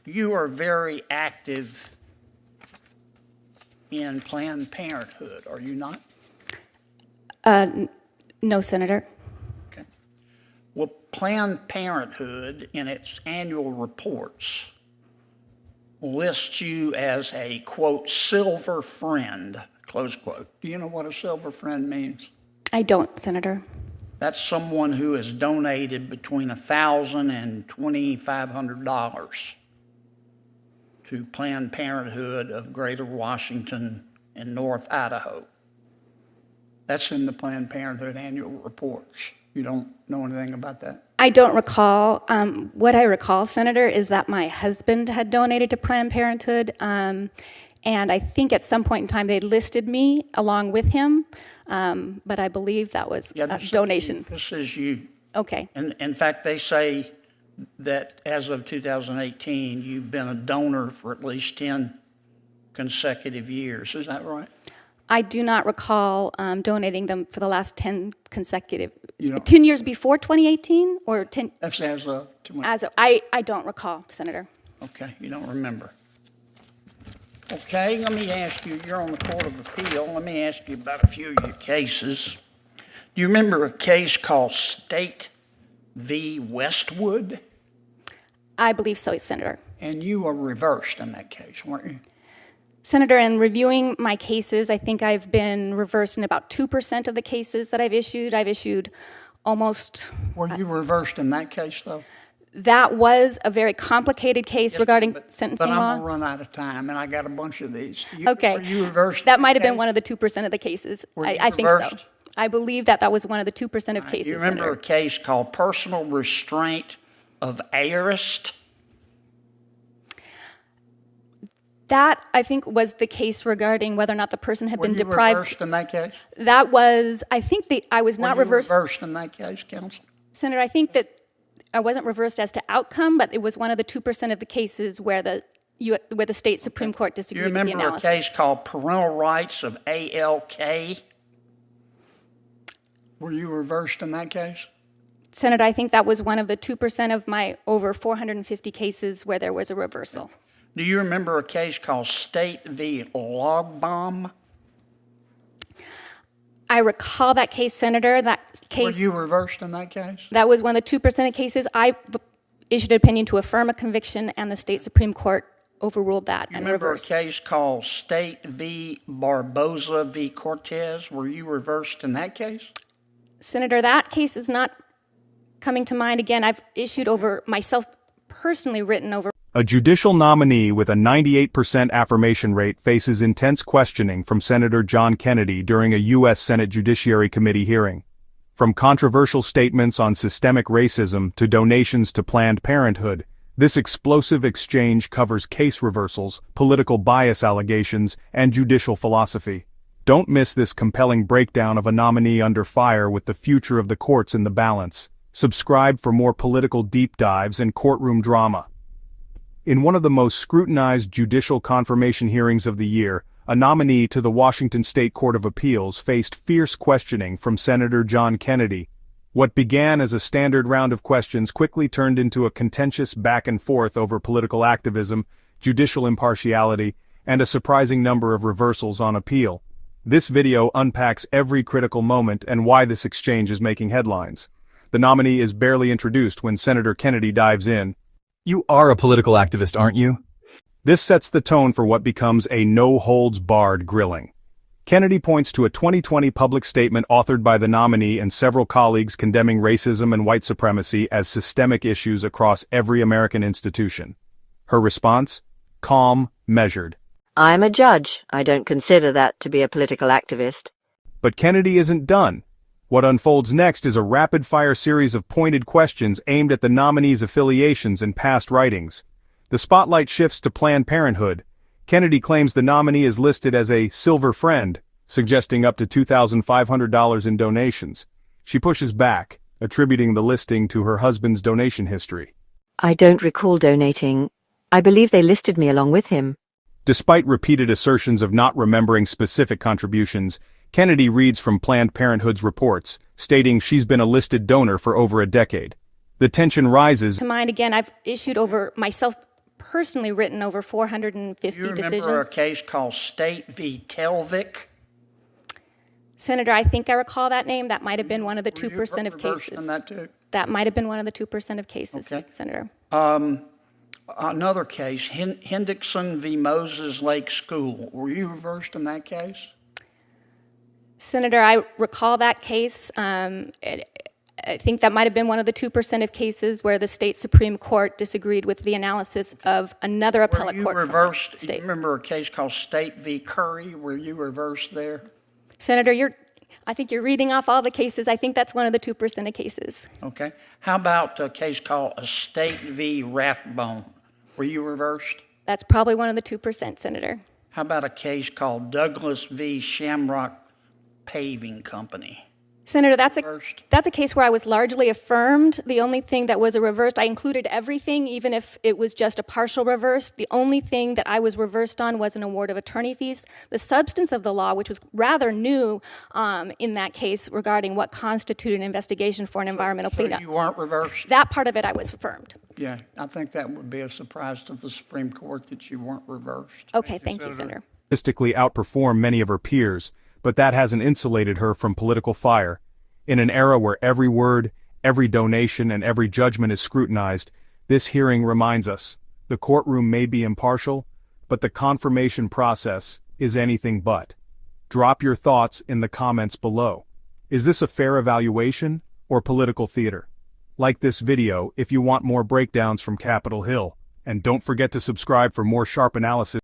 You are very active in Planned Parenthood, are you not? No, Senator. Okay. Well, Planned Parenthood, in its annual reports, lists you as a, quote, silver friend, close quote. Do you know what a silver friend means? I don't, Senator. That's someone who has donated between $1,000 and $2,500 to Planned Parenthood of Greater Washington and North Idaho. That's in the Planned Parenthood annual reports. You don't know anything about that? I don't recall. What I recall, Senator, is that my husband had donated to Planned Parenthood, and I think at some point in time they listed me along with him, but I believe that was a donation. This is you. Okay. And in fact, they say that as of 2018, you've been a donor for at least 10 consecutive years. Is that right? I do not recall donating them for the last 10 consecutive, 10 years before 2018 or 10? That's as of. I don't recall, Senator. Okay, you don't remember. Okay, let me ask you, you're on the Court of Appeal. Let me ask you about a few of your cases. Do you remember a case called State v. Westwood? I believe so, Senator. And you were reversed in that case, weren't you? Senator, in reviewing my cases, I think I've been reversed in about 2% of the cases that I've issued. I've issued almost... Were you reversed in that case, though? That was a very complicated case regarding sentencing law. But I'm going to run out of time, and I got a bunch of these. Okay. Were you reversed? That might have been one of the 2% of the cases. I think so. Reversed? I believe that was one of the 2% of cases, You remember Senator. a case called Personal Restraint of Heiress? That, I think, was the case regarding whether or not the person had been deprived. Were you reversed in that case? That was, I think I was not reversed. Were you reversed in that case, counsel? Senator, I think that I wasn't reversed as to outcome, but it was one of the 2% of the cases where the state Supreme Court disagreed with the analysis. You remember a case called Parental Rights of ALK? Were you reversed in that case? Senator, I think that was one of the 2% of my over 450 cases where there was a reversal. Do you remember a case called State v. Log Bomb? I recall that case, Senator. That case. Were you reversed in that case? That was one of the 2% of cases. I issued an opinion to affirm a conviction, and the state Supreme Court overruled that and reversed. You remember a case called State v. Barboza v. Cortez? Were you reversed in that case? Senator, that case is not coming to mind. Again, I've issued over myself personally written over. A judicial nominee with a 98% affirmation rate faces intense questioning from Senator John Kennedy during a U.S. Senate Judiciary Committee hearing. From controversial statements on systemic racism to donations to Planned Parenthood, this explosive exchange covers case reversals, political bias allegations, and judicial philosophy. Don't miss this compelling breakdown of a nominee under fire with the future of the courts in the balance. Subscribe for more political deep dives and courtroom drama. In one of the most scrutinized judicial confirmation hearings of the year, a nominee to the Washington State Court of Appeals faced fierce questioning from Senator John Kennedy. What began as a standard round of questions quickly turned into a contentious back and forth over political activism, judicial impartiality, and a surprising number of reversals on appeal. This video unpacks every critical moment and why this exchange is making headlines. The nominee is barely introduced when Senator Kennedy dives in. You are a political activist, aren't you? This sets the tone for what becomes a no-holds-barred grilling. Kennedy points to a 2020 public statement authored by the nominee and several colleagues condemning racism and white supremacy as systemic issues across every American institution. Her response? Calm, measured. I'm a judge. I don't consider that to be a political activist. But Kennedy isn't done. What unfolds next is a rapid-fire series of pointed questions aimed at the nominee's affiliations and past writings. The spotlight shifts to Planned Parenthood. Kennedy claims the nominee is listed as a silver friend, suggesting up to $2,500 in donations. She pushes back, attributing the listing to her husband's donation history. I don't recall donating. I believe they listed me along with him. Despite repeated assertions of not remembering specific contributions, Kennedy reads from Planned Parenthood's reports, stating she's been a listed donor for over a decade. The tension rises. To mind, again, I've issued over myself personally written over 450 You remember decisions. a case called State v. Telvik? Senator, I think I recall that name. That might have been one of the Were you 2% of reversed cases. on that too? That might have been one of the 2% of cases, Okay. Senator. Another case, Hendrickson v. Moses Lake School. Were you reversed in that case? Senator, I recall that case. I think that might have been one of the 2% of cases where the state Supreme Court disagreed with the analysis of another appellate Were you court from the reversed? You state. remember a case called State v. Curry? Were you reversed there? Senator, I think you're reading off all the cases. I think that's one of the 2% of cases. Okay. How about a case called Estate v. Rathbone? Were you reversed? That's probably one of the 2%, Senator. How about a case called Douglas v. Shamrock Paving Company? Senator, that's Reversed. a case where I was largely affirmed. The only thing that was a reversed, I included everything, even if it was just a partial reverse. The only thing that I was reversed on was an award of attorney fees. The substance of the law, which was rather new in that case regarding what constituted an investigation for an environmental So cleanup. you weren't reversed? That part of it I was affirmed. Yeah, I think that would be a surprise to the Supreme Court that you weren't reversed. Okay, thank you, Senator. Statistically outperform many of her peers, but that hasn't insulated her from political fire. In an era where every word, every donation, and every judgment is scrutinized, this hearing reminds us, the courtroom may be impartial, but the confirmation process is anything but. Drop your thoughts in the comments below. Is this a fair evaluation or political theater? Like this video if you want more breakdowns from Capitol Hill, and don't forget to subscribe for more sharp analysis.